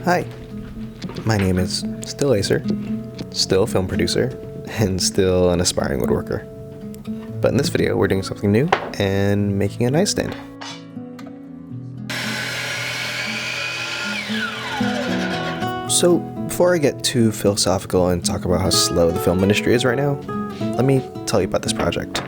Hi, my name is still Acer, still a film producer, and still an aspiring woodworker. But in this video, we're doing something new and making a nightstand. So before I get too philosophical and talk about how slow the film industry is right now, let me tell you about this project.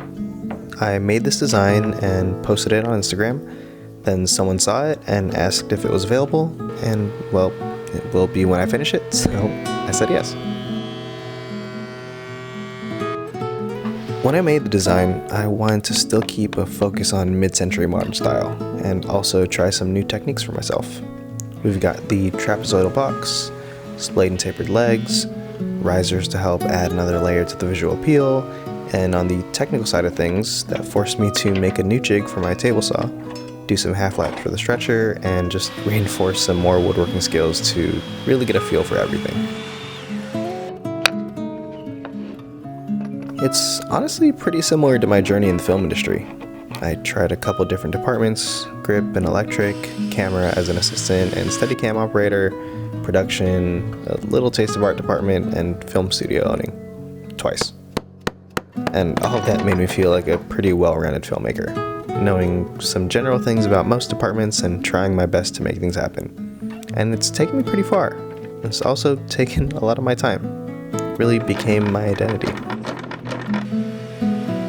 I made this design and posted it on Instagram. Then someone saw it and asked if it was available, and well, it will be when I finish it, so I said yes. When I made the design, I wanted to still keep a focus on mid-century modern style, and also try some new techniques for myself. We've got the trapezoidal box, splayed and tapered legs, risers to help add another layer to the visual appeal, and on the technical side of things, that forced me to make a new jig for my table saw, do some half laps for the stretcher, and just reinforce some more woodworking skills to really get a feel for everything. It's honestly pretty similar to my journey in the film industry. I tried a couple different departments: grip and electric, camera as an assistant and Steadicam operator, production, a little taste of art department, and film studio owning. Twice. And all of that made me feel like a pretty well-rounded filmmaker, knowing some general things about most departments and trying my best to make things happen. And it's taken me pretty far. It's also taken a lot of my time. It really became my identity.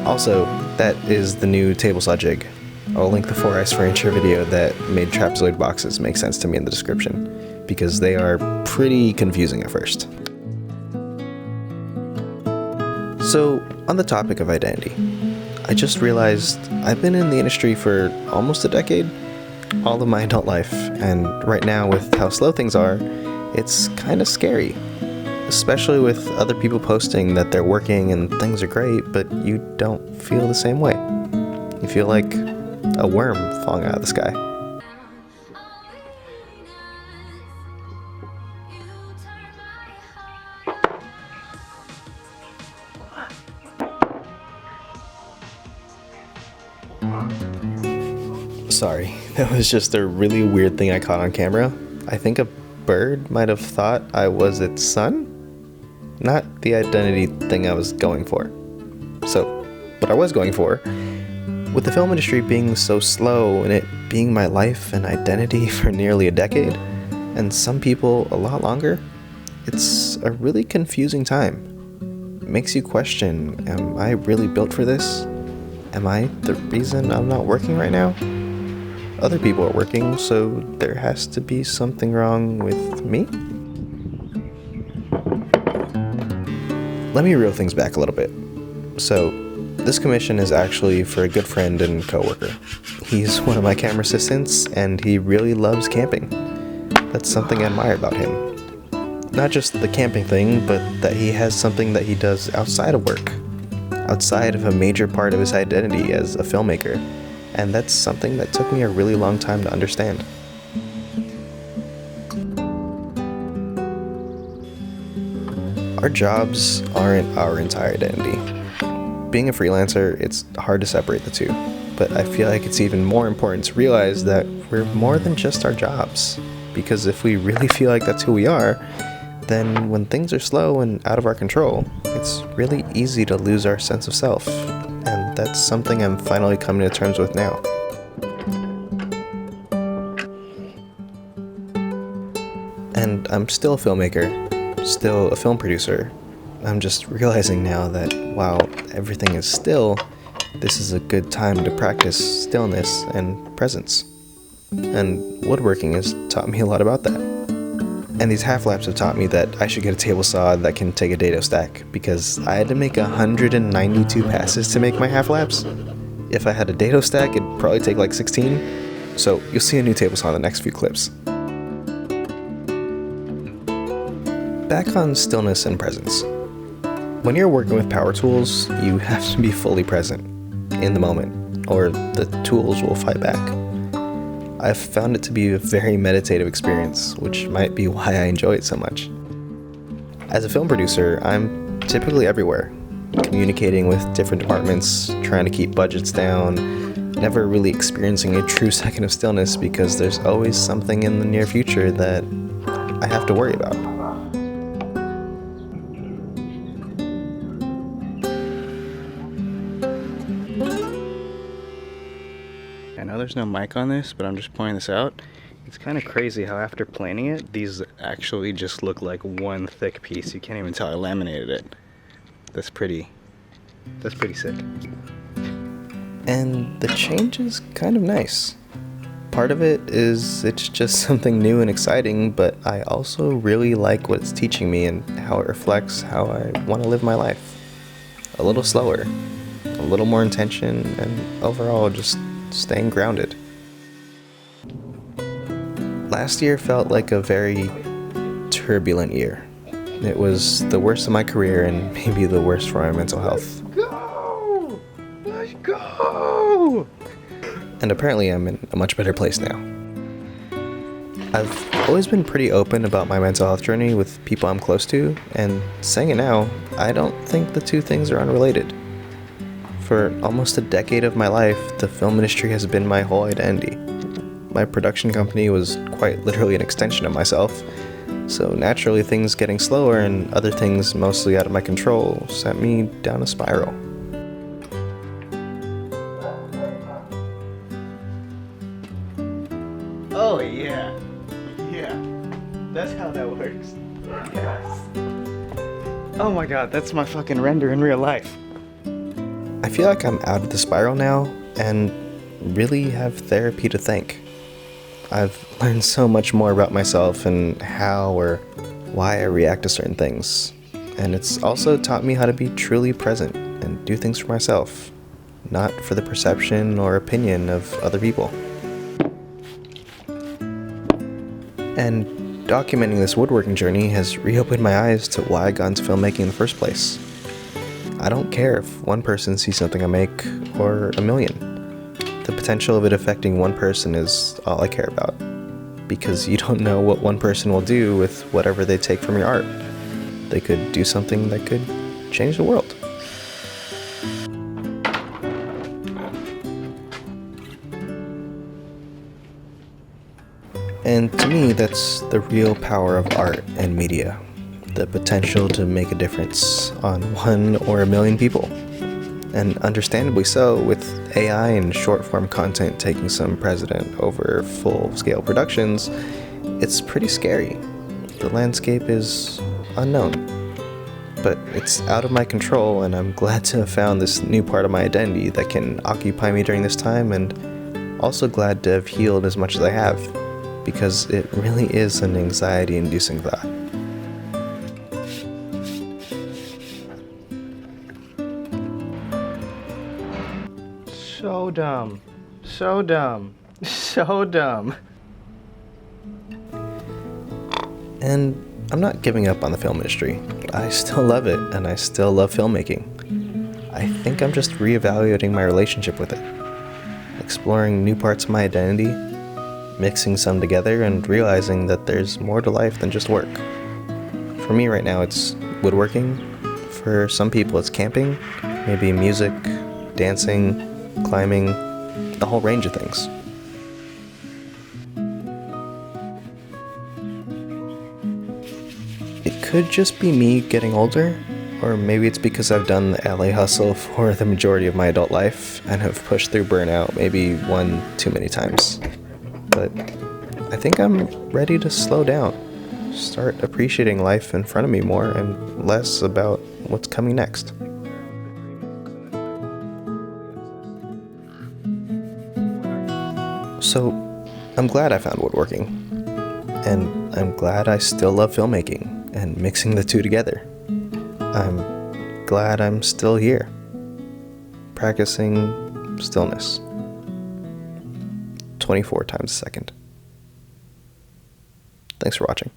Also, that is the new table saw jig. I'll link the Foureyes furniture video that made trapezoid boxes make sense to me in the description, because they are pretty confusing at first. So, on the topic of identity, I just realized I've been in the industry for almost a decade, all of my adult life, and right now with how slow things are, it's kind of scary. Especially with other people posting that they're working and things are great, but you don't feel the same way. You feel like a worm falling out of the sky. Sorry, that was just a really weird thing I caught on camera. I think a bird might have thought I was its son? Not the identity thing I was going for. So, what I was going for, with the film industry being so slow and it being my life and identity for nearly a decade, and some people a lot longer, it's a really confusing time. It makes you question, am I really built for this? Am I the reason I'm not working right now? Other people are working, so there has to be something wrong with me? Let me reel things back a little bit. So, this commission is actually for a good friend and coworker. He's one of my camera assistants, and he really loves camping. That's something I admire about him. Not just the camping thing, but that he has something that he does outside of work, outside of a major part of his identity as a filmmaker. And that's something that took me a really long time to understand. Our jobs aren't our entire identity. Being a freelancer, it's hard to separate the two, but I feel like it's even more important to realize that we're more than just our jobs, because if we really feel like that's who we are, then when things are slow and out of our control, it's really easy to lose our sense of self. And that's something I'm finally coming to terms with now. And I'm still a filmmaker, still a film producer. I'm just realizing now that while everything is still, this is a good time to practice stillness and presence. And woodworking has taught me a lot about that. And these half laps have taught me that I should get a table saw that can take a dado stack, because I had to make 192 passes to make my half laps. If I had a dado stack, it'd probably take like 16. So you'll see a new table saw in the next few clips. Back on stillness and presence. When you're working with power tools, you have to be fully present, in the moment, or the tools will fight back. I've found it to be a very meditative experience, which might be why I enjoy it so much. As a film producer, I'm typically everywhere, communicating with different departments, trying to keep budgets down, never really experiencing a true second of stillness because there's always something in the near future that I have to worry about. I know there's no mic on this, but I'm just pointing this out. It's kind of crazy how after planing it, these actually just look like one thick piece. You can't even tell I laminated it. That's pretty sick. And the change is kind of nice. Part of it is it's just something new and exciting, but I also really like what it's teaching me and how it reflects how I want to live my life. A little slower, a little more intention, and overall just staying grounded. Last year felt like a very turbulent year. It was the worst of my career and maybe the worst for my mental health. Let's go! And apparently I'm in a much better place now. I've always been pretty open about my mental health journey with people I'm close to, and saying it now, I don't think the two things are unrelated. For almost a decade of my life, the film industry has been my whole identity. My production company was quite literally an extension of myself, so naturally things getting slower and other things mostly out of my control sent me down a spiral. Oh yeah, that's how that works. Yes. Oh my god, that's my fucking render in real life. I feel like I'm out of the spiral now and really have therapy to thank. I've learned so much more about myself and how or why I react to certain things. And it's also taught me how to be truly present and do things for myself, not for the perception or opinion of other people. And documenting this woodworking journey has reopened my eyes to why I got into filmmaking in the first place. I don't care if one person sees something I make or a million. The potential of it affecting one person is all I care about, because you don't know what one person will do with whatever they take from your art. They could do something that could change the world. And to me, that's the real power of art and media. The potential to make a difference on one or a million people. And understandably so, with AI and short-form content taking some precedent over full-scale productions, it's pretty scary. The landscape is unknown. But it's out of my control, and I'm glad to have found this new part of my identity that can occupy me during this time, and also glad to have healed as much as I have, because it really is an anxiety-inducing thought. So dumb. So dumb. So dumb. And I'm not giving up on the film industry. I still love it, and I still love filmmaking. I think I'm just reevaluating my relationship with it. Exploring new parts of my identity, mixing some together, and realizing that there's more to life than just work. For me right now, it's woodworking. For some people, it's camping, maybe music, dancing, climbing, a whole range of things. It could just be me getting older, or maybe it's because I've done the LA hustle for the majority of my adult life and have pushed through burnout maybe one too many times. But I think I'm ready to slow down, start appreciating life in front of me more and less about what's coming next. So, I'm glad I found woodworking, and I'm glad I still love filmmaking and mixing the two together. I'm glad I'm still here, practicing stillness 24 times a second. Thanks for watching.